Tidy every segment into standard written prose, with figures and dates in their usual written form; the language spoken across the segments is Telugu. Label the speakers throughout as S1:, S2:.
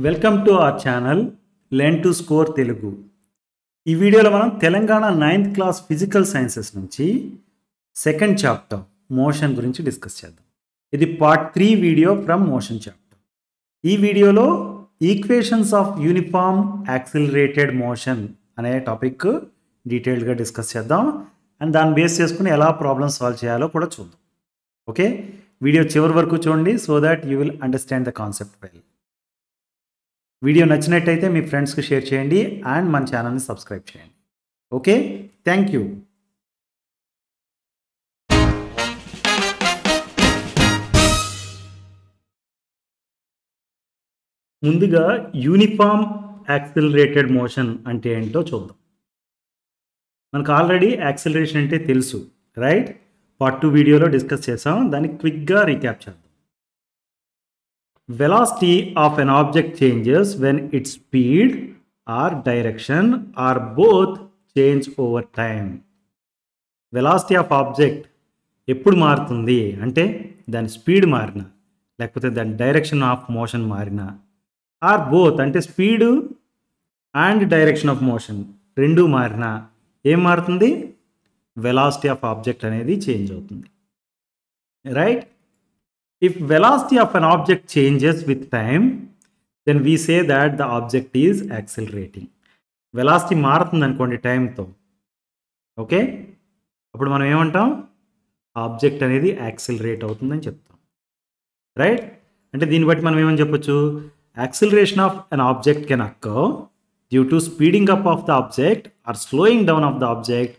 S1: Welcome to our channel learn to score Telugu. ఈ వీడియోలో మనం Telangana 9th class physical sciences నుంచి సెకండ్ చాప్టర్ మోషన్ గురించి డిస్కస్ చేద్దాం. ఇది part 3 video from motion chapter. ఈ వీడియోలో equations of uniform accelerated motion అనే టాపిక్ డీటెయిల్డ్గా డిస్కస్ చేద్దాం. అండ్ దాన్ని బేస్ చేసుకుని ఎలా ప్రాబ్లమ్ సాల్వ్ చేయాలో కూడా చూద్దాం. ఓకే, వీడియో చివరి వరకు చూడండి so that you will understand the concept well. Video నచ్చినట్టయితే మీ ఫ్రెండ్స్కి షేర్ చేయండి అండ్ మన ఛానల్ని సబ్స్క్రైబ్ చేయండి. Okay, thank you. ముందుగా యూనిఫామ్ యాక్సిలరేటెడ్ మోషన్ అంటే ఏంటో చూద్దాం. మనకు ఆల్రెడీ యాక్సిలరేషన్ అంటే తెలుసు, రైట్? పార్ట్ 2 వీడియోలో డిస్కస్ చేసాం. దాన్ని క్విక్గా రీక్యాప్ చేద్దాం. Velocity of an object changes when its speed or direction or both change over time. Velocity of object ఎప్పుడు మారుతుంది అంటే దాని స్పీడ్ మారినా లేకపోతే దాని డైరెక్షన్ ఆఫ్ మోషన్ మారినా, ఆర్ బోత్ అంటే speed and direction of motion రెండు మారినా ఏం మారుతుంది? వెలాసిటీ ఆఫ్ ఆబ్జెక్ట్ అనేది చేంజ్ అవుతుంది, right? If velocity of an object changes with time, then we say that the object is accelerating. Velocity మారుతుంది అనుకోండి టైంతో, ఓకే, అప్పుడు మనం ఏమంటాం? ఆబ్జెక్ట్ అనేది యాక్సిలరేట్ అవుతుందని చెప్తాం, రైట్? అంటే దీన్ని బట్టి మనం ఏమని చెప్పొచ్చు? Acceleration of an object can occur due to speeding up of the object or slowing down of the object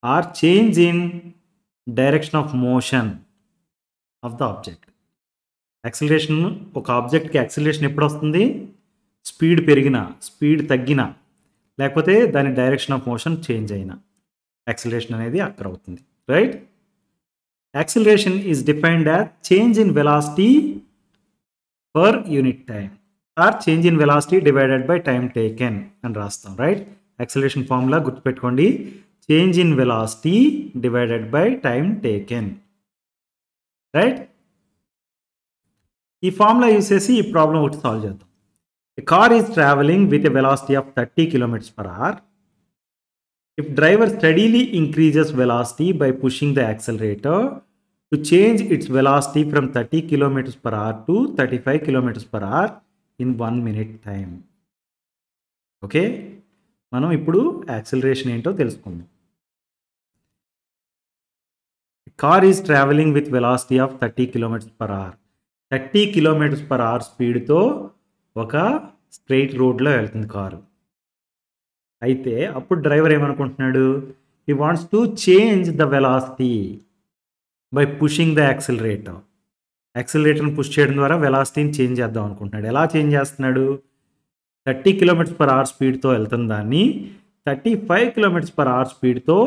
S1: or change in direction of motion of the object. Acceleration, ఒక ఆబ్జెక్ట్కి యాక్సిలరేషన్ ఎప్పుడు వస్తుంది? స్పీడ్ పెరిగినా, స్పీడ్ తగ్గినా, లేకపోతే దాని డైరెక్షన్ ఆఫ్ మోషన్ చేంజ్ అయినా యాక్సిలరేషన్ అనేది అక్కర్ అవుతుంది, right? Acceleration is defined as change in velocity per unit time or change in velocity divided by time taken అని రాస్తాం, రైట్? యాక్సిలరేషన్ ఫార్ములా గుర్తుపెట్టుకోండి, change in velocity divided by time taken, right? ఈ ఫార్ములా యూస్ చేసి ఈ ప్రాబ్లం ఒకటి సాల్వ్ చేద్దాం. A car is traveling with a velocity of 30 km/h. If driver steadily increases velocity by pushing the accelerator to change its velocity from 30 km/h to 35 km/h in 1 minute time. Okay, మనం ఇప్పుడు యాక్సిలరేషన్ ఏంటో తెలుసుకుందాం. Car is traveling with velocity of 30 km/h. 30 km/h స్పీడ్తో ఒక స్ట్రైట్ రోడ్లో వెళ్తుంది కారు. అయితే అప్పుడు డ్రైవర్ ఏమనుకుంటున్నాడు? He wants to change the velocity by pushing the accelerator. యాక్సిలరేటర్ని పుష్ చేయడం ద్వారా వెలాసిటీని చేంజ్ చేద్దాం అనుకుంటున్నాడు. ఎలా చేంజ్ చేస్తున్నాడు? 30 km/h స్పీడ్తో వెళ్తున్న దాన్ని 35 km/h స్పీడ్తో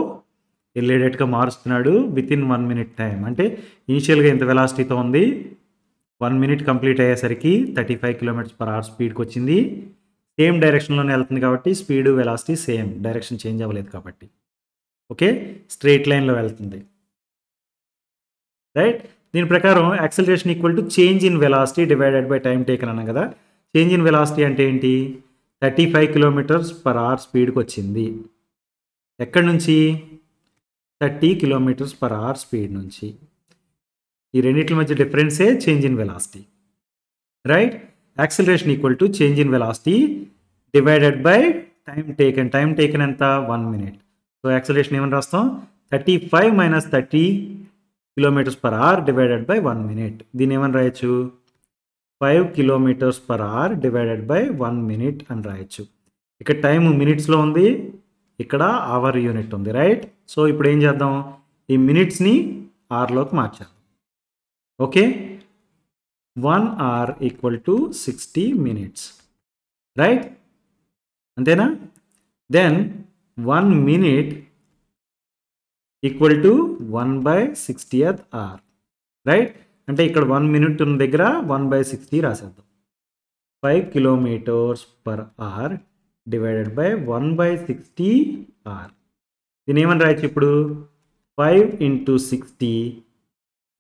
S1: వెళ్ళేటట్టుగా మారుస్తున్నాడు విత్ ఇన్ 1 minute టైం. అంటే ఇనిషియల్గా ఎంత వెలాసిటీతో ఉంది? 1 minute కంప్లీట్ అయ్యేసరికి 35 km/h స్పీడ్కి వచ్చింది. సేమ్ డైరెక్షన్లోనే వెళ్తుంది కాబట్టి speed velocity same, direction change అవ్వలేదు కాబట్టి, ఓకే, స్ట్రైట్ లైన్లో వెళ్తుంది, రైట్? దీని ప్రకారం acceleration equal to change in velocity divided by time taken అన్నాం కదా. చేంజ్ ఇన్ వెలాసిటీ అంటే ఏంటి? 35 km/h స్పీడ్కి వచ్చింది. ఎక్కడి నుంచి? 30 km/h స్పీడ్ నుంచి. ఈ రెండింటి మధ్య డిఫరెన్సే change in velocity, right? Acceleration equal to change in velocity divided by time taken. Time taken ఎంత? 1 minute. సో యాక్సిలరేషన్ ఏమని రాస్తాం? 35 - 30 km/h డివైడెడ్ బై 1 minute. దీన్ని ఏమని రాయొచ్చు? 5 km/h డివైడెడ్ బై 1 minute అని రాయొచ్చు. ఇక్కడ టైం మినిట్స్లో ఉంది, ఇక్కడ అవర్ యూనిట్ ఉంది, రైట్? సో ఇప్పుడు ఏం చేద్దాం? ఈ మినిట్స్ని ఆర్లోకి మార్చాలి. Okay, 1 hour equal to 60 minutes, right? అంతేనా? Then 1 minute equal to 1/60th hour, right? అంటే ఇక్కడ 1 minute ఉన్న దగ్గర 1/60 రాసేద్దాం. 5 km/h డివైడెడ్ బై 1/60 hour. దీని ఏమని రాయొచ్చు ఇప్పుడు? 5 × 60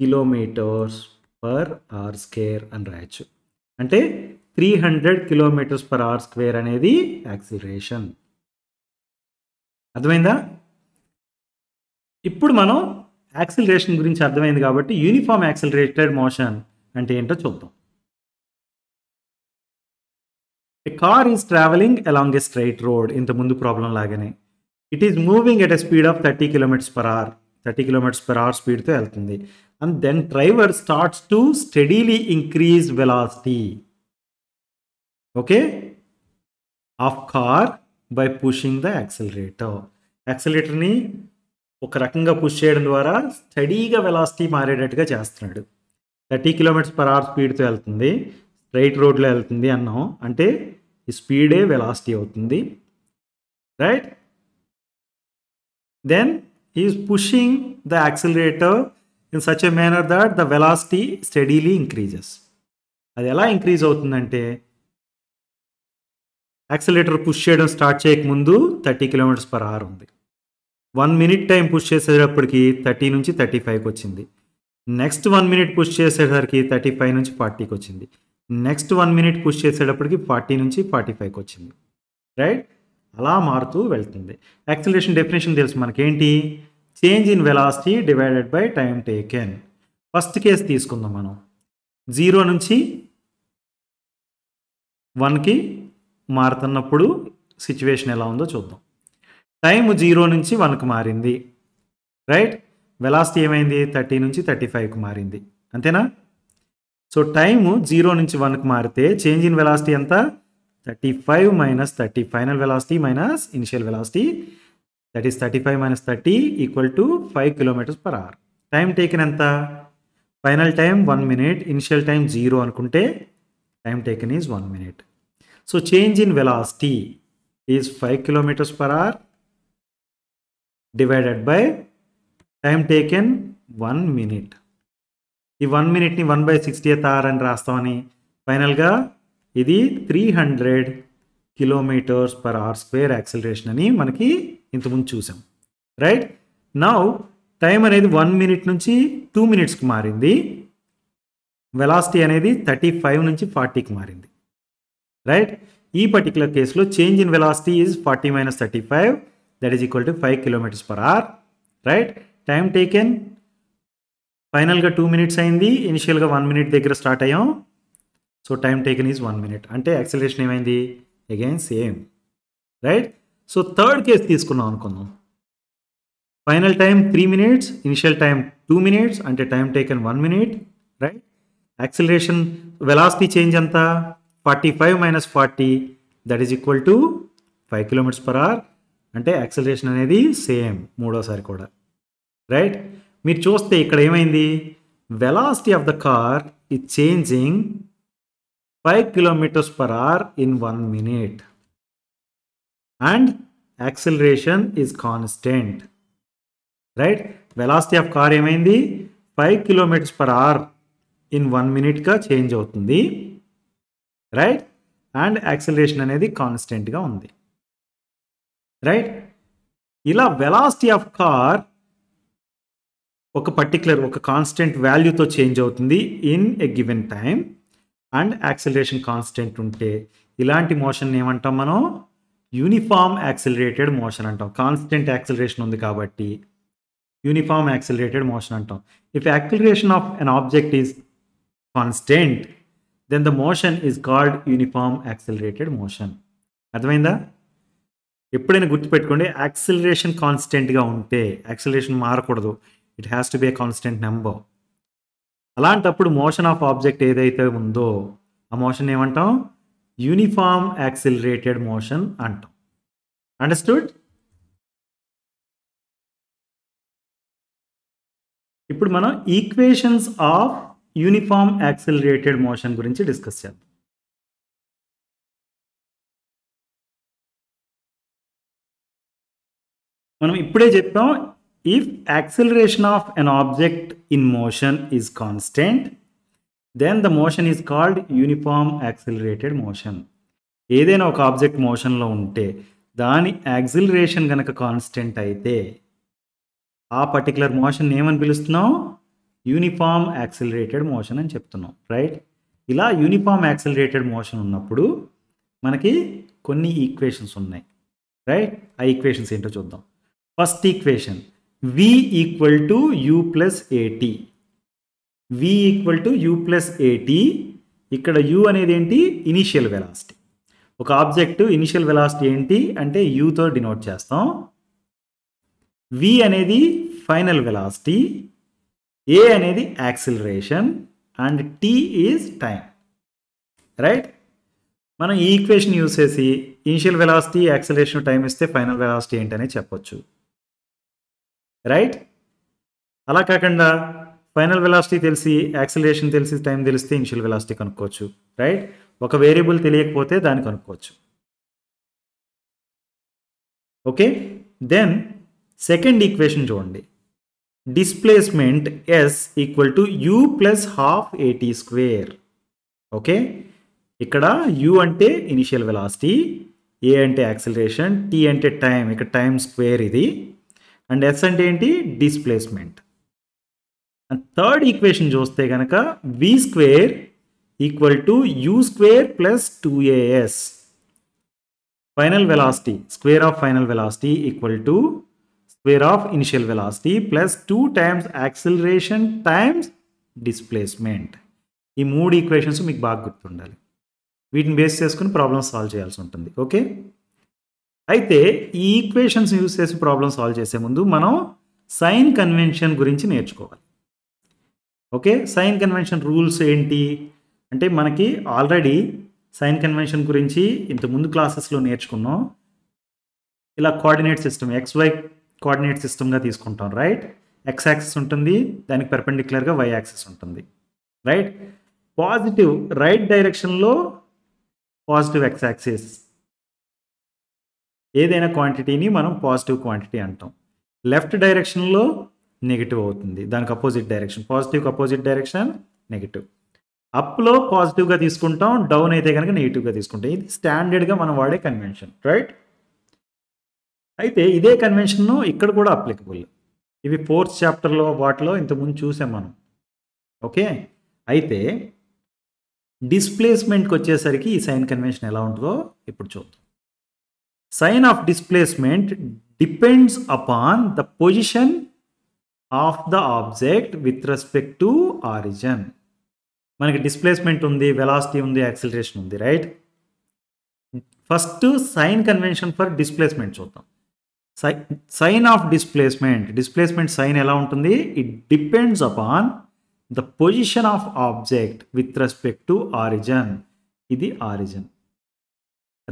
S1: km/h² అని రాయొచ్చు. అంటే 300 km/h² అనేది యాక్సిలరేషన్. అర్థమైందా? ఇప్పుడు మనం యాక్సిలరేషన్ గురించి అర్థమైంది కాబట్టి యూనిఫామ్ యాక్సిలరేటెడ్ మోషన్ అంటే ఏంటో చూద్దాం. A car is traveling along a straight road. ఇంత ముందు ప్రాబ్లం లాగానే. It is moving at a speed of 30 km/h. 30 km/h స్పీడ్తో వెళ్తుంది. And then driver starts to steadily increase velocity. Okay? Of car by pushing the accelerator. యాక్సిలరేటర్ని ఒక రకంగా పుష్ చేయడం ద్వారా స్టడీగా వెలాసిటీ మారేటట్టుగా చేస్తున్నాడు. 30 km/h స్పీడ్తో వెళ్తుంది, స్ట్రైట్ రోడ్లో వెళ్తుంది అన్నాం అంటే ఈ స్పీడే వెలాసిటీ అవుతుంది, right? Then is pushing the accelerator in such a manner that the velocity steadily increases. అది ఎలా ఇంక్రీజ్ అవుతుందంటే యాక్సిలరేటర్ పుష్ చేయడం స్టార్ట్ చేయకముందు 30 km/h ఉంది. 1 minute టైం పుష్ చేసేటప్పటికి 30 నుంచి 35కి వచ్చింది. నెక్స్ట్ 1 minute పుష్ చేసేసరికి 35 నుంచి 40కి వచ్చింది. నెక్స్ట్ 1 minute పుష్ చేసేటప్పటికి 40 నుంచి 45కి వచ్చింది, రైట్? అలా మారుతూ వెళ్తుంది. యాక్సిలరేషన్ డెఫినేషన్ తెలుసు మనకేంటి? Change in velocity divided by time taken. First case తీసుకుందాం మనం. 0 నుంచి 1కి మారుతున్నప్పుడు సిచ్యువేషన్ ఎలా ఉందో చూద్దాం. టైం 0 నుంచి 1కి మారింది, రైట్? వెలాసిటీ ఏమైంది? 30 నుంచి 35కి మారింది, అంతేనా? సో టైము 0 నుంచి 1కి మారితే చేంజ్ ఇన్ వెలాసిటీ ఎంత? 35 - 30. Final velocity minus initial velocity, that is 35 - 30 = 5 km/h. Time taken ఎంత? Final time 1 minute, initial time 0 అనుకుంటే time taken is 1 minute. So change in velocity is 5 km/h divided by time taken 1 minute. ఈ 1 minuteని 1/60th అని రాస్తామని ఫైనల్గా ఇది 300 km/h² యాక్సిలరేషన్ అని మనకి ఇంతకుముందు చూసాం, రైట్? నౌ టైం అనేది 1 minute నుంచి 2 minutesకి మారింది, వెలాసిటీ అనేది 35 నుంచి 40కి మారింది, రైట్? ఈ పర్టికులర్ కేసులో change in velocity is 40 - 35, that is equal to 5 km/h, right? Time taken ఫైనల్గా 2 minutes అయింది, ఇనిషియల్గా 1 minute దగ్గర స్టార్ట్ అయ్యాం. So time taken is 1 minute. అంటే యాక్సిలరేషన్ ఏమైంది? Again same, right? So third case తీసుకున్నాం అనుకుందాం. Final time 3 minutes, initial time 2 minutes, అంటే time taken 1 minute, right? Acceleration velocity change ఎంత? 45 - 40, that is equal to 5 km/h. అంటే యాక్సిలరేషన్ అనేది సేమ్ మూడోసారి కూడా, రైట్? మీరు చూస్తే ఇక్కడ ఏమైంది? Velocity of the car is changing 5 km/h in 1 minute and acceleration is constant, right? Velocity of car ఏమైంది? 5 km/h in 1 minuteగా చేంజ్ అవుతుంది, రైట్? అండ్ యాక్సిలరేషన్ అనేది కాన్స్టెంట్గా ఉంది, రైట్? ఇలా వెలాసిటీ ఆఫ్ కార్ ఒక కాన్స్టెంట్ వాల్యూతో చేంజ్ అవుతుంది in a given time, and acceleration constant ఉంటే ఇలాంటి మోషన్ ఏమంటాం మనం? యూనిఫామ్ యాక్సిలరేటెడ్ మోషన్ అంటాం. కాన్స్టెంట్ యాక్సిలరేషన్ ఉంది కాబట్టి యూనిఫామ్ యాక్సిలరేటెడ్ మోషన్ అంటాం. If acceleration of an object is constant then the motion is called uniform accelerated motion. అర్థమైందా? ఎప్పుడైనా గుర్తుపెట్టుకోండి, యాక్సిలరేషన్ కాన్స్టెంట్గా ఉంటే యాక్సిలరేషన్ మారకూడదు, it has to be a constant number. అలాంటప్పుడు మోషన్ ఆఫ్ ఆబ్జెక్ట్ ఏదైతే ఉందో ఆ మోషన్ ఏమంటాం? యూనిఫామ్ యాక్సిలరేటెడ్ మోషన్ అంటాం. అండర్స్టూడ్? ఇప్పుడు మనం equations of uniform accelerated motion గురించి డిస్కస్ చేద్దాం. మనం ఇప్పుడే చెప్పాం, if acceleration of an object in motion is constant then the motion is called uniform accelerated motion. ఏదైనా ఒక ఆబ్జెక్ట్ మోషన్లో ఉంటే దాని యాక్సిలరేషన్ కనుక కాన్స్టెంట్ అయితే ఆ పర్టికులర్ మోషన్ ఏమని పిలుస్తున్నాం? యూనిఫామ్ యాక్సిలరేటెడ్ మోషన్ అని చెప్తున్నాం, రైట్? ఇలా యూనిఫామ్ యాక్సిలరేటెడ్ మోషన్ ఉన్నప్పుడు మనకి కొన్ని ఈక్వేషన్స్ ఉన్నాయి, రైట్? ఆ ఈక్వేషన్స్ ఏంటో చూద్దాం. First equation v equal to you plus ఏటీ. v equal to you plus ఏటీ. ఇక్కడ u అనేది ఏంటి? Initial velocity. ఒక ఆబ్జెక్ట్ ఇనిషియల్ వెలాసిటీ ఏంటి అంటే యూతో డినోట్ చేస్తాం. v అనేది ఫైనల్ వెలాసిటీ, a అనేది acceleration and t is time, right? మనం ఈ ఈక్వేషన్ యూజ్ చేసి ఇనిషియల్ వెలాసిటీ, యాక్సిలరేషన్, టైం ఇస్తే ఫైనల్ వెలాసిటీ ఏంటనే చెప్పొచ్చు, రైట్? అలా కాకుండా ఫైనల్ వెలాసిటీ తెలిసి, యాక్సిలరేషన్ తెలిసి, టైం తెలిస్తే ఇనిషియల్ వెలాసిటీ కనుక్కోవచ్చు, రైట్? ఒక వేరియబుల్ తెలియకపోతే దాన్ని కనుక్కోవచ్చు. ఓకే, దెన్ సెకండ్ ఈక్వేషన్ చూడండి. Displacement s equal to u plus half ఏటీ స్క్వేర్. ఓకే, ఇక్కడ u అంటే ఇనిషియల్ వెలాసిటీ, a అంటే యాక్సిలరేషన్, t అంటే టైం, ఇక్కడ టైం స్క్వేర్ ఇది, అండ్ s అంటే ఏంటి? డిస్ప్లేస్మెంట్. అండ్ థర్డ్ ఈక్వేషన్ చూస్తే కనుక v square equal to u square plus 2as. Final velocity, square of final velocity equal to square of initial velocity plus 2 times acceleration times displacement. ఈ మూడు ఈక్వేషన్స్ మీకు బాగా గుర్తుండాలి. వీటిని బేస్ చేసుకుని ప్రాబ్లమ్ సాల్వ్ చేయాల్సి ఉంటుంది. ఓకే, అయితే ఈ ఈక్వేషన్స్ యూజ్ చేసి ప్రాబ్లమ్ సాల్వ్ చేసే ముందు మనం సైన్ కన్వెన్షన్ గురించి నేర్చుకోవాలి. ఓకే, సైన్ కన్వెన్షన్ రూల్స్ ఏంటి అంటే మనకి ఆల్రెడీ సైన్ కన్వెన్షన్ గురించి ఇంతకుముందు క్లాసెస్లో నేర్చుకున్నాం. ఇలా కోఆర్డినేట్ సిస్టమ్, XY కోఆర్డినేట్ సిస్టమ్గా తీసుకుంటాం, రైట్? X యాక్సిస్ ఉంటుంది, దానికి పెర్పెండిక్యులర్గా Y యాక్సిస్ ఉంటుంది, రైట్? పాజిటివ్ రైట్ డైరెక్షన్లో పాజిటివ్ X యాక్సిస్, ఏదైనా క్వాంటిటీని మనం పాజిటివ్ క్వాంటిటీ అంటాం. లెఫ్ట్ డైరెక్షన్లో నెగిటివ్ అవుతుంది, దానికి అపోజిట్ డైరెక్షన్, పాజిటివ్కి అపోజిట్ డైరెక్షన్ నెగిటివ్. అప్లో పాజిటివ్గా తీసుకుంటాం, డౌన్ అయితే కనుక నెగిటివ్గా తీసుకుంటాం. ఇది స్టాండర్డ్గా మనం వాడే కన్వెన్షన్, రైట్? అయితే ఇదే కన్వెన్షన్ ఇక్కడ కూడా అప్లికబుల్. ఇవి 4th చాప్టర్లో వాటిలో ఇంతకుముందు చూసాం మనం. ఓకే, అయితే డిస్ప్లేస్మెంట్కి వచ్చేసరికి ఈ సైన్ కన్వెన్షన్ ఎలా ఉంటుందో ఇప్పుడు చూద్దాం. Sign of displacement depends upon the position of the object with respect to origin. మనకి డిస్ప్లేస్మెంట్ ఉంది, వెలాసిటీ ఉంది, యాక్సిలరేషన్ ఉంది, right? First sign convention for displacement చూద్దాం. సైన్ ఆఫ్ డిస్ప్లేస్మెంట్ సైన్ ఎలా ఉంటుంది? It depends upon the position of object with respect to origin. ఇది ఆరిజిన్,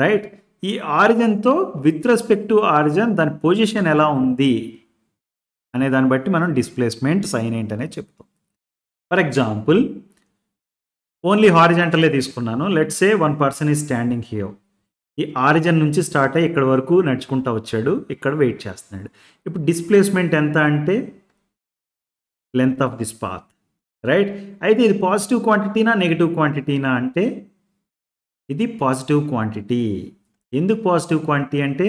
S1: రైట్? ఈ ఆరిజిన్తో విత్ రెస్పెక్ట్ టు ఆరిజిన్ దాని పొజిషన్ ఎలా ఉంది అనే దాన్ని బట్టి మనం డిస్ప్లేస్మెంట్ సైన్ ఏంటనే చెప్తాం. ఫర్ ఎగ్జాంపుల్, ఓన్లీ హారిజాంటలే తీసుకున్నాను. Let's say one person is standing here. ఈ ఆరిజిన్ నుంచి స్టార్ట్ అయ్యి ఇక్కడ వరకు నడుచుకుంటూ వచ్చాడు, ఇక్కడ వెయిట్ చేస్తున్నాడు. ఇప్పుడు డిస్ప్లేస్మెంట్ ఎంత అంటే length of this path, right? అయితే ఇది పాజిటివ్ క్వాంటిటీనా నెగిటివ్ క్వాంటిటీనా అంటే ఇది పాజిటివ్ క్వాంటిటీ. ఎందుకు పాజిటివ్ క్వాంటిటీ అంటే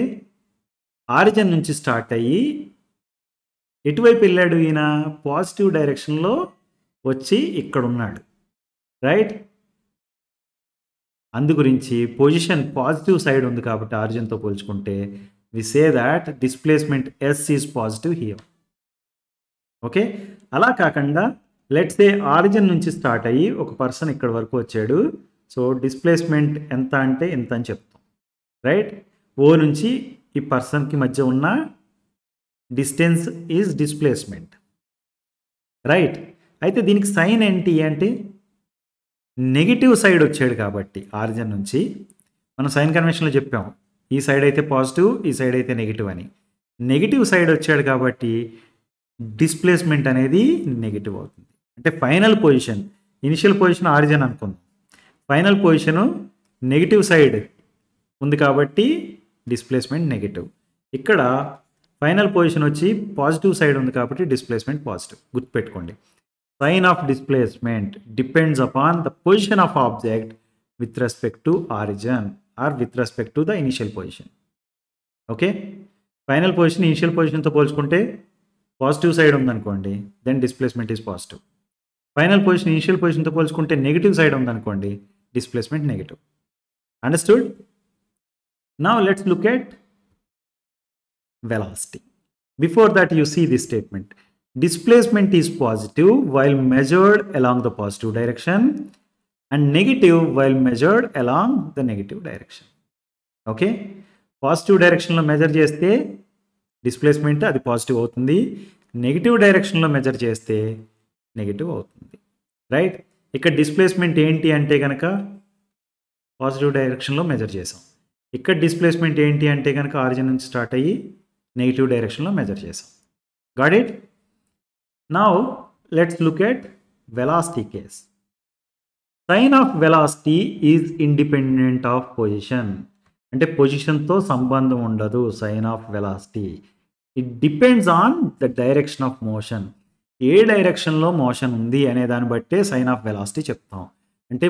S1: ఆరిజిన్ నుంచి స్టార్ట్ అయ్యి ఎటువైపు వెళ్ళాడు? ఈయన పాజిటివ్ డైరెక్షన్లో వచ్చి ఇక్కడ ఉన్నాడు, రైట్? అందు గురించి పొజిషన్ పాజిటివ్ సైడ్ ఉంది కాబట్టి ఆరిజిన్తో పోల్చుకుంటే we say that displacement S is positive here. Okay, అలా కాకుండా లెట్స్ సే ఆరిజిన్ నుంచి స్టార్ట్ అయ్యి ఒక పర్సన్ ఇక్కడ వరకు వచ్చాడు. సో డిస్ప్లేస్మెంట్ ఎంత అంటే ఎంత అని చెప్తాం, రైట్? O నుంచి ఈ పర్సన్కి మధ్య ఉన్న డిస్టెన్స్ ఈజ్ డిస్ప్లేస్మెంట్, రైట్? అయితే దీనికి సైన్ ఏంటి అంటే నెగిటివ్ సైడ్ వచ్చాడు కాబట్టి ఆరిజిన్ నుంచి మనం సైన్ కన్వెన్షన్లో చెప్పాం, ఈ సైడ్ అయితే పాజిటివ్, ఈ సైడ్ అయితే నెగిటివ్ అని. నెగిటివ్ సైడ్ వచ్చాడు కాబట్టి డిస్ప్లేస్మెంట్ అనేది నెగిటివ్ అవుతుంది. అంటే final position, initial position origin అనుకుందాం, ఫైనల్ పొజిషను నెగిటివ్ సైడ్ ఉంది కాబట్టి డిస్ప్లేస్మెంట్ నెగిటివ్. ఇక్కడ ఫైనల్ పొజిషన్ వచ్చి పాజిటివ్ సైడ్ ఉంది కాబట్టి డిస్ప్లేస్మెంట్ పాజిటివ్. గుర్తుపెట్టుకోండి, sign of displacement depends upon the position of object with respect to origin or with respect to the initial position. Okay, final position initial పొజిషన్తో పోల్చుకుంటే పాజిటివ్ సైడ్ ఉందనుకోండి, then displacement is positive. Final position initial పొజిషన్తో పోల్చుకుంటే నెగిటివ్ సైడ్ ఉందనుకోండి, displacement negative. Understood? Now let's look at velocity. Before that, you see this statement. Displacement is positive while measured along the positive direction and negative while measured along the negative direction. Okay? Positive direction లో మెజర్ చేస్తే డిస్ప్లేస్మెంట్ అది పాజిటివ్ అవుతుంది, నెగిటివ్ డైరెక్షన్లో మెజర్ చేస్తే నెగిటివ్ అవుతుంది. రైట్? ఇక్కడ డిస్ప్లేస్మెంట్ ఏంటి అంటే కనుక పాజిటివ్ డైరెక్షన్లో మెజర్ చేసాం. ఇక్కడ డిస్ప్లేస్మెంట్ ఏంటి అంటే కనుక ఆరిజిన్ నుంచి స్టార్ట్ అయ్యి నెగిటివ్ డైరెక్షన్లో మెజర్ చేసాం. Got it? Now let's look at velocity case. Sign of velocity is independent of position. అంటే పొజిషన్తో సంబంధం ఉండదు sign of velocity. It depends on the direction of motion. ఏ డైరెక్షన్లో మోషన్ ఉంది అనే దాన్ని బట్టే సైన్ ఆఫ్ వెలాసిటీ చెప్తాం. అంటే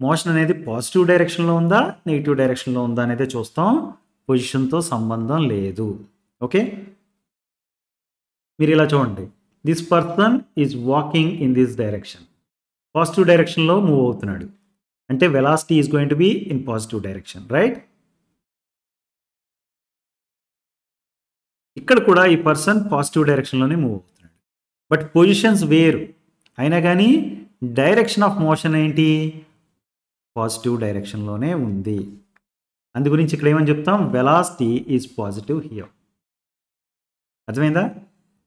S1: మోషన్ అనేది పాజిటివ్ డైరెక్షన్లో ఉందా నెగిటివ్ డైరెక్షన్లో ఉందా అనేది చూస్తాం, పొజిషన్తో సంబంధం లేదు. ఓకే? మీరు ఇలా చూడండి, this person is walking in this direction. Positive డైరెక్షన్లో మూవ్ అవుతున్నాడు అంటే velocity is going to be in positive direction. Right? ఇక్కడ కూడా ఈ పర్సన్ పాజిటివ్ డైరెక్షన్లోనే మూవ్ అవుతున్నాడు, బట్ పొజిషన్స్ వేరు అయినా కానీ డైరెక్షన్ ఆఫ్ మోషన్ ఏంటి? పాజిటివ్ డైరెక్షన్లోనే ఉంది. అందు గురించి ఇక్కడ ఏమని చెప్తాం? Velocity is positive here. అర్థమైందా?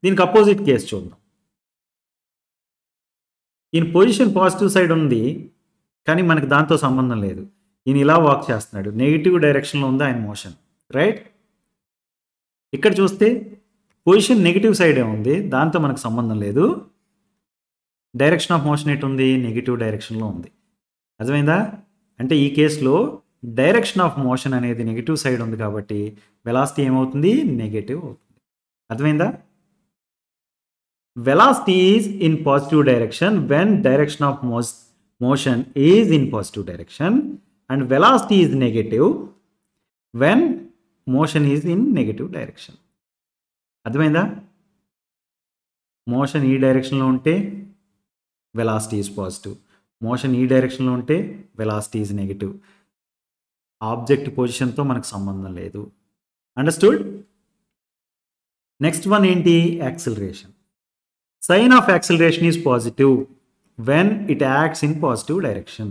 S1: దీనికి అపోజిట్ కేసు చూద్దాం. ఈయన పొజిషన్ పాజిటివ్ సైడ్ ఉంది కానీ మనకి దాంతో సంబంధం లేదు. ఈయన ఇలా వాక్ చేస్తున్నాడు, నెగిటివ్ డైరెక్షన్లో ఉంది ఆయన మోషన్. రైట్? ఇక్కడ చూస్తే పొజిషన్ నెగిటివ్ సైడే ఉంది, దాంతో మనకు సంబంధం లేదు. డైరెక్షన్ ఆఫ్ మోషన్ ఎటు ఉంది? నెగిటివ్ డైరెక్షన్లో ఉంది. అర్థమైందా? అంటే ఈ కేసులో డైరెక్షన్ ఆఫ్ మోషన్ అనేది నెగిటివ్ సైడ్ ఉంది కాబట్టి వెలాసిటీ ఏమవుతుంది? నెగిటివ్ అవుతుంది. అర్థమైందా? Velocity is in positive direction when direction of motion is in positive direction and velocity is negative when motion is in negative direction. అర్థమైందా? మోషన్ ఈ డైరెక్షన్లో ఉంటే వెలాసిటీ ఈజ్ పాజిటివ్, మోషన్ ఈ డైరెక్షన్లో ఉంటే వెలాసిటీ ఈజ్ నెగిటివ్. ఆబ్జెక్ట్ పొజిషన్తో మనకు సంబంధం లేదు. అండర్స్టూడ్? నెక్స్ట్ వన్ ఏంటి? Acceleration. Sign of acceleration is positive when it acts in positive direction.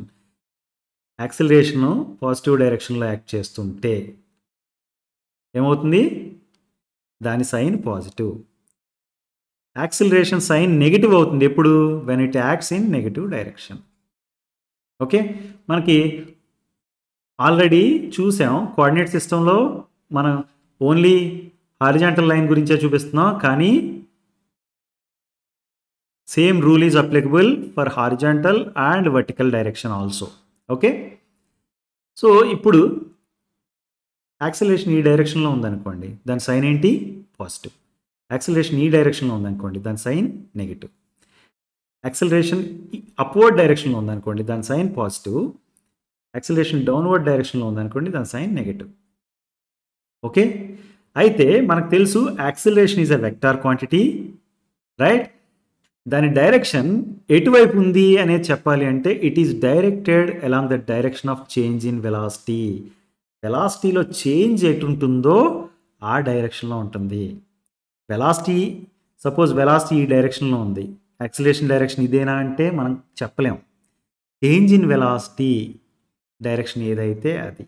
S1: Acceleration positive డైరెక్షన్లో యాక్ట్ చేస్తుంటే ఏమవుతుంది? దాని sign positive. Acceleration sign negative అవుతుంది ఎప్పుడు? when it acts in negative direction. Okay? మనకి ఆల్రెడీ చూసాం కోఆర్డినేట్ సిస్టంలో మనం ఓన్లీ హారిజాంటల్ లైన్ గురించే చూపిస్తున్నాం, కానీ same rule is applicable for horizontal and vertical direction also. Okay? So ఇప్పుడు యాక్సిలరేషన్ ఈ డైరెక్షన్లో ఉందనుకోండి, దాని సైన్ ఏంటి? పాజిటివ్. యాక్సిలరేషన్ ఈ డైరెక్షన్లో ఉందనుకోండి, దాని సైన్ నెగిటివ్. యాక్సిలరేషన్ అప్వర్డ్ డైరెక్షన్లో ఉందనుకోండి, దాని సైన్ పాజిటివ్. యాక్సిలరేషన్ డౌన్వర్డ్ డైరెక్షన్లో ఉందనుకోండి, దాని సైన్ నెగిటివ్. ఓకే? అయితే మనకు తెలుసు acceleration is a vector quantity. Right? దాని డైరెక్షన్ ఎటువైపు ఉంది అనేది చెప్పాలి అంటే it is directed along the direction of change in velocity. వెలాసిటీలో చేంజ్ ఎటు ఉంటుందో ఆ డైరెక్షన్లో ఉంటుంది. వెలాసిటీ సపోజ్ వెలాసిటీ ఈ డైరెక్షన్లో ఉంది, యాక్సిలరేషన్ డైరెక్షన్ ఇదేనా అంటే మనం చెప్పలేం. చేంజ్ ఇన్ వెలాసిటీ డైరెక్షన్ ఏదైతే అది.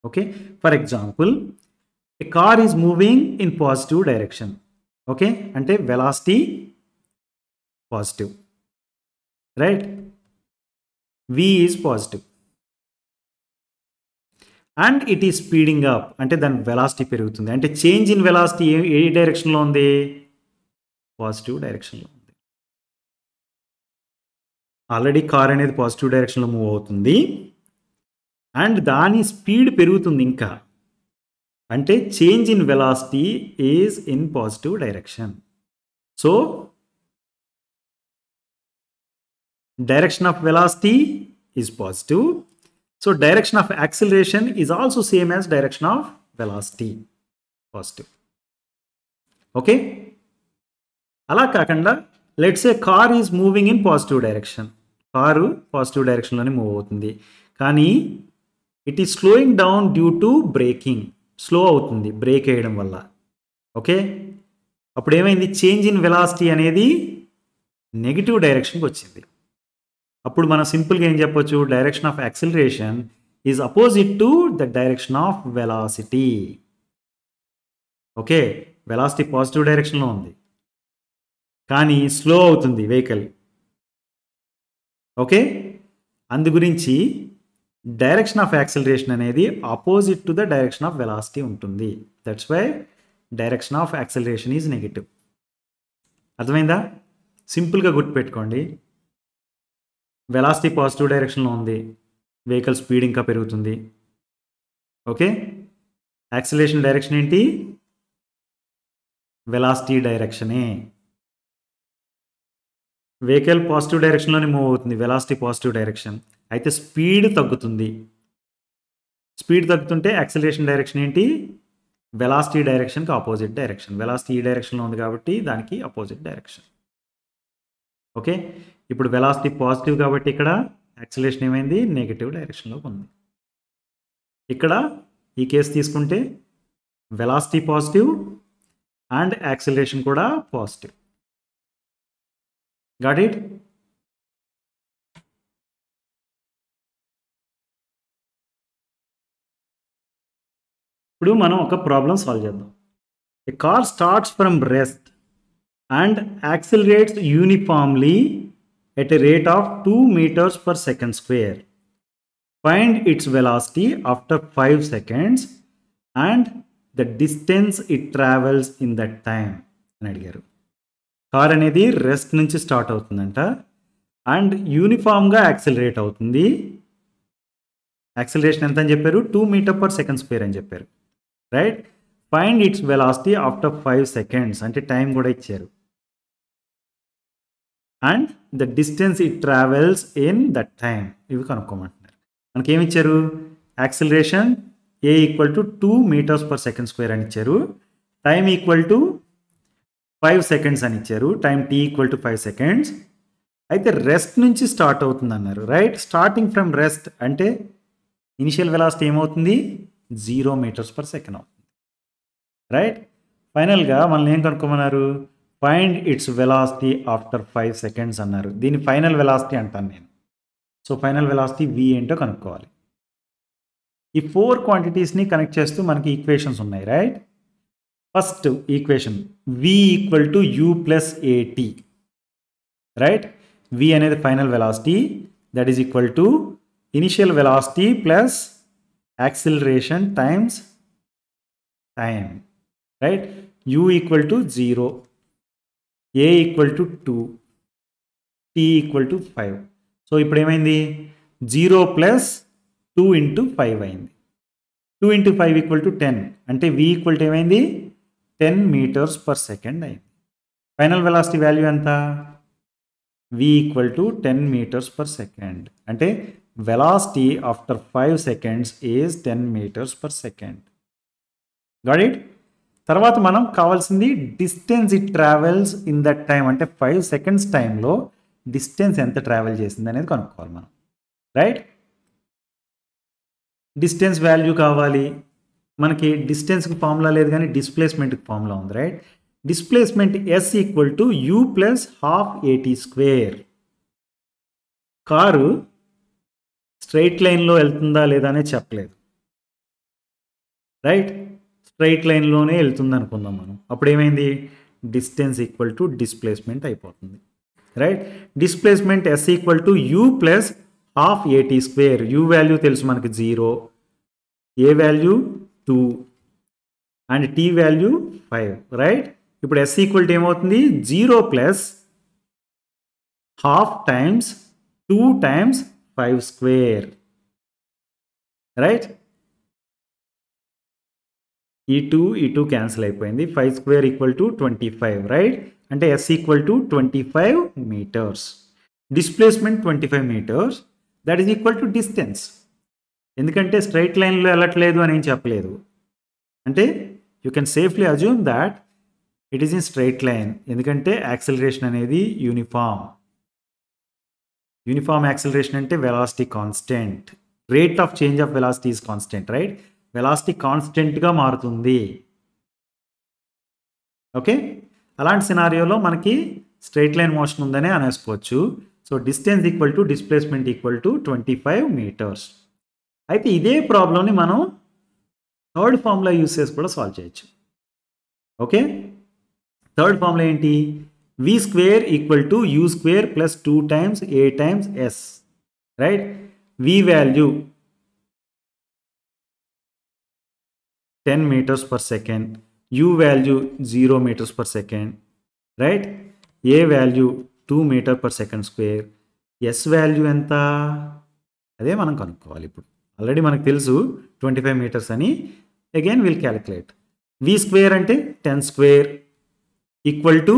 S1: Okay? For example a car is moving in positive direction. Okay? అంటే velocity positive. Right? v is positive and it is speeding up అంటే దాని వెలాసిటీ పెరుగుతుంది. అంటే చేంజ్ ఇన్ వెలాసిటీ ఏ డైరెక్షన్లో ఉంది? పాజిటివ్ డైరెక్షన్లో ఉంది. ఆల్రెడీ కార్ అనేది పాజిటివ్ డైరెక్షన్లో మూవ్ అవుతుంది అండ్ దాని స్పీడ్ పెరుగుతుంది ఇంకా, అంటే change in velocity is in positive direction. So direction of velocity is positive. So direction of acceleration is also same as direction of velocity, positive. Okay? అలా కాకుండా let's a car is moving in positive direction. Car positive డైరెక్షన్లోనే మూవ్ అవుతుంది, కానీ it is slowing down due to braking. Slow అవుతుంది బ్రేక్ వేయడం వల్ల. ఓకే, అప్పుడు ఏమైంది? చేంజ్ ఇన్ వెలాసిటీ అనేది నెగిటివ్ డైరెక్షన్కి వచ్చింది. అప్పుడు మనం సింపుల్గా ఏం చెప్పొచ్చు? Direction of acceleration is opposite to the direction of velocity. Okay, velocity positive డైరెక్షన్లో ఉంది, కానీ స్లో అవుతుంది వెహికల్. ఓకే, అందు గురించి డైరెక్షన్ ఆఫ్ యాక్సిలరేషన్ అనేది opposite to the direction of velocity ఉంటుంది. That's why direction of acceleration is negative. అర్థమైందా? సింపుల్గా గుర్తుపెట్టుకోండి. వెలాసిటీ పాజిటివ్ డైరెక్షన్లో ఉంది, వెహికల్ స్పీడ్ ఇంకా పెరుగుతుంది. ఓకే, యాక్సిలరేషన్ డైరెక్షన్ ఏంటి? వెలాసిటీ డైరెక్షనే. వెహికల్ పాజిటివ్ డైరెక్షన్లోనే మూవ్ అవుతుంది, వెలాసిటీ పాజిటివ్ డైరెక్షన్. అయితే స్పీడ్ తగ్గుతుంది. స్పీడ్ తగ్గుతుంటే యాక్సిలరేషన్ డైరెక్షన్ ఏంటి? వెలాసిటీ డైరెక్షన్కి ఆపోజిట్ డైరెక్షన్. వెలాసిటీ ఈ డైరెక్షన్లో ఉంది కాబట్టి దానికి ఆపోజిట్ డైరెక్షన్. ఓకే, ఇప్పుడు వెలాసిటీ పాజిటివ్ కాబట్టి ఇక్కడ యాక్సిలరేషన్ ఏమైంది? నెగిటివ్ డైరెక్షన్లోకి ఉంది. ఇక్కడ ఈ కేసు తీసుకుంటే వెలాసిటీ పాజిటివ్ అండ్ యాక్సిలరేషన్ కూడా పాజిటివ్. Got it? ఇప్పుడు మనం ఒక ప్రాబ్లం సాల్వ్ చేద్దాం. A car starts from rest and accelerates uniformly at a rate of 2 meters per second square. Find its velocity after 5 seconds and the distance it travels in that time అని అడిగారు. కార్ అనేది రెస్ట్ నుంచి స్టార్ట్ అవుతుందంట అండ్ యూనిఫామ్గా యాక్సిలరేట్ అవుతుంది. యాక్సిలరేషన్ ఎంత అని చెప్పారు? 2 meters per second square అని చెప్పారు. Right? Find its velocity after 5 seconds అంటే టైం కూడా ఇచ్చారు. And the distance it travels in that time. ఇవి కనుక్కోమంటున్నారు. మనకి ఏమి ఇచ్చారు? Acceleration A equal to 2 meters per second square అని ఇచ్చారు. టైం ఈక్వల్ టు 5 seconds అని ఇచ్చారు. Time t equal to 5 seconds. అయితే రెస్ట్ నుంచి స్టార్ట్ అవుతుంది అన్నారు. రైట్? స్టార్టింగ్ ఫ్రమ్ రెస్ట్ అంటే ఇనిషియల్ వెలాసిటీ ఏమవుతుంది? 0 meters per second అవుతుంది. రైట్? ఫైనల్గా మనల్ని ఏం కనుక్కోమన్నారు? Find its velocity after 5 seconds అన్నారు. దీని ఫైనల్ వెలాసిటీ అంటాను నేను. సో ఫైనల్ వెలాసిటీ v ఏంటో కనుక్కోవాలి. ఈ 4 క్వాంటిటీస్ని కనెక్ట్ చేస్తూ మనకి ఈక్వేషన్స్ ఉన్నాయి. Right? First equation v equal to u plus at. Right? v అనేది final velocity, that is equal to initial velocity plus acceleration times time. Right? u equal to 0, a equal to 2, t equal to 5. So ఇప్పుడు ఏమైంది? 0 ప్లస్ 2 ఇంటూ 5 అయింది. 2 ఇంటూ 5 ఈక్వల్ టు 10 అంటే v ఈక్వల్ టు ఏమైంది? 10 meters per second అయింది. ఫైనల్ వెలాసిటీ వాల్యూ ఎంత? v equal to 10 meters per second అంటే velocity after 5 seconds is 10 meters per second. Got it? తర్వాత మనం కావాల్సింది distance it travels in that time అంటే 5 seconds టైంలో డిస్టెన్స్ ఎంత ట్రావెల్ చేసింది అనేది కనుక్కోవాలి మనం. రైట్? డిస్టెన్స్ వాల్యూ కావాలి మనకి. డిస్టెన్స్కి ఫార్ములా లేదు కానీ డిస్ప్లేస్మెంట్కి ఫార్ములా ఉంది. Right? Displacement s equal to u plus ½ at square. Car straight లైన్లో వెళ్తుందా లేదా అనేది చెప్పలేదు. రైట్? స్ట్రైట్ లైన్లోనే వెళ్తుంది అనుకుందాం మనం. అప్పుడు ఏమైంది? డిస్టెన్స్ ఈక్వల్ టు డిస్ప్లేస్మెంట్ అయిపోతుంది. Right? Displacement s equal to u plus ½ at square. u value తెలుసు మనకి 0, a value 2 and t value 5. Right? ఇప్పుడు s ఈక్వల్ టు ఏమవుతుంది? 0 plus ½ times 2 times 5 square. Right? ఈ 2 క్యాన్సిల్ అయిపోయింది. 5 స్క్వేర్ ఈక్వల్ టు 25. రైట్? అంటే s equal to 25 meters. Displacement 25 meters, that is equal to distance. ఎందుకంటే స్ట్రైట్ లైన్లో వెళ్ళట్లేదు అని ఏం చెప్పలేదు. అంటే you can safely assume that it is in straight line, ఎందుకంటే యాక్సిలరేషన్ అనేది యూనిఫామ్ యాక్సిలరేషన్ అంటే velocity constant, rate of change of velocity is constant, right? Velocity కాన్స్టెంట్గా మారుతుంది. ఓకే, అలాంటి సినారియోలో మనకి స్ట్రైట్ లైన్ మోషన్ ఉందనే అనేసుకోవచ్చు. So distance equal to displacement equal to 25 metres. అయితే ఇదే ప్రాబ్లమ్ని మనం థర్డ్ ఫార్ములా యూస్ చేసి కూడా సాల్వ్ చేయొచ్చు. ఓకే, థర్డ్ ఫార్ములా ఏంటి? V square equal to u square plus 2 times a times s, right? V value 10 meters per second, u value 0 meters per second, right? a value 2 meter per second square, s value ఎంత? అదే మనం కనుక్కోవాలి. ఇప్పుడు ఆల్రెడీ మనకు తెలుసు 25 meters అని. Again will calculate. v square అంటే 10 square equal to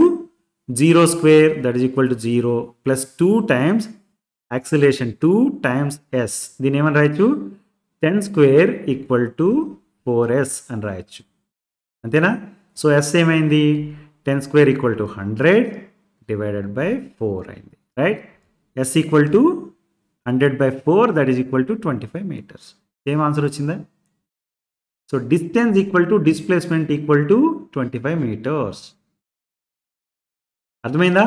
S1: 0 square, that is equal to 0 plus 2 times acceleration 2 times s. దీని ఏమని రాయొచ్చు? 10 స్క్వేర్ ఈక్వల్ టు 4s అని రాయొచ్చు, అంతేనా? సో s ఏమైంది? 10 square equal to 100 divided by 4 అయింది, right? s equal to 100/4, that is equal to 25 metres. Same answer వచ్చిందా? So distance equal to displacement equal to 25 metres. అర్థమైందా?